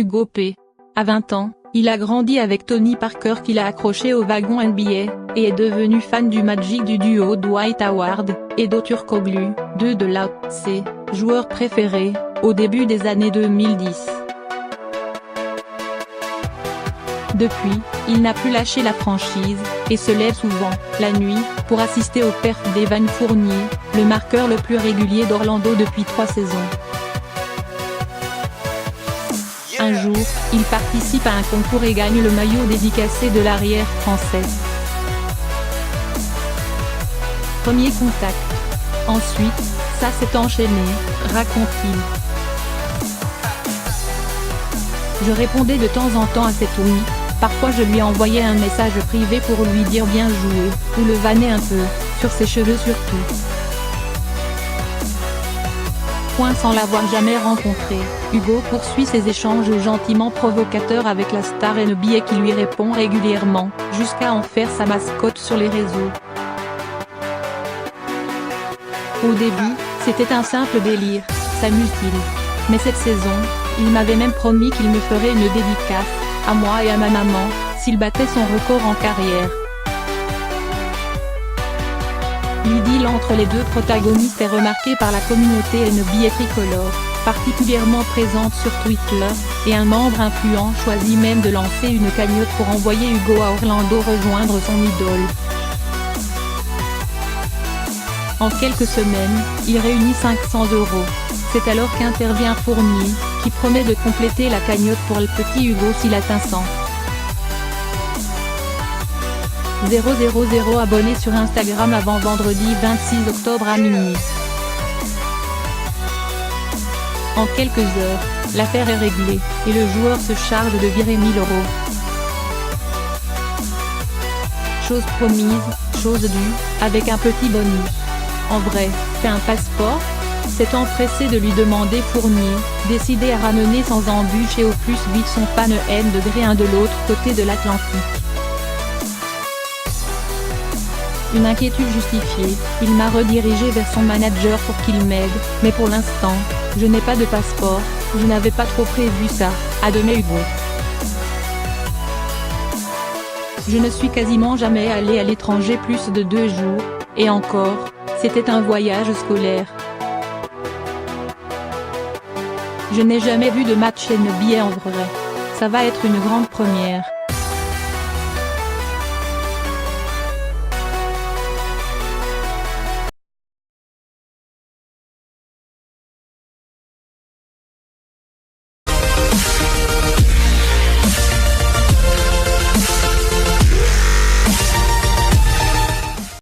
Hugo P. À 20 ans, il a grandi avec Tony Parker qu'il a accroché au wagon NBA, et est devenu fan du Magic du duo Dwight Howard et Hedo Turkoglu, deux de ses joueurs préférés, au début des années 2010. Depuis, il n'a plus lâché la franchise, et se lève souvent, la nuit, pour assister aux perfs d'Evan Fournier, le marqueur le plus régulier d'Orlando depuis 3 saisons. Un jour, il participe à un concours et gagne le maillot dédicacé de l'arrière français. Premier contact. Ensuite, ça s'est enchaîné, raconte-t-il. Je répondais de temps en temps à cet oui, parfois je lui envoyais un message privé pour lui dire bien joué, ou le vanner un peu, sur ses cheveux surtout. Sans l'avoir jamais rencontré, Hugo poursuit ses échanges gentiment provocateurs avec la star NBA qui lui répond régulièrement, jusqu'à en faire sa mascotte sur les réseaux. Au début, c'était un simple délire, s'amuse-t-il. Mais cette saison, il m'avait même promis qu'il me ferait une dédicace, à moi et à ma maman, s'il battait son record en carrière. L'idylle entre les deux protagonistes est remarquée par la communauté NBA tricolore, particulièrement présente sur Twitter, et un membre influent choisit même de lancer une cagnotte pour envoyer Hugo à Orlando rejoindre son idole. En quelques semaines, il réunit 500 €. C'est alors qu'intervient Fournier, qui promet de compléter la cagnotte pour le petit Hugo s'il atteint 100 000 abonnés sur Instagram avant vendredi 26 octobre à minuit. En quelques heures, l'affaire est réglée, et le joueur se charge de virer 1000 €. Chose promise, chose due, avec un petit bonus. En vrai, t'as un passeport ? S'est empressé de lui demander Fournier, décidé à ramener sans embûche et au plus vite son fan N degré 1 de l'autre côté de l'Atlantique. Une inquiétude justifiée, il m'a redirigé vers son manager pour qu'il m'aide, mais pour l'instant, je n'ai pas de passeport, je n'avais pas trop prévu ça, admet Hugo. Je ne suis quasiment jamais allé à l'étranger plus de 2 jours, et encore, c'était un voyage scolaire. Je n'ai jamais vu de match NBA en vrai. Ça va être une grande première.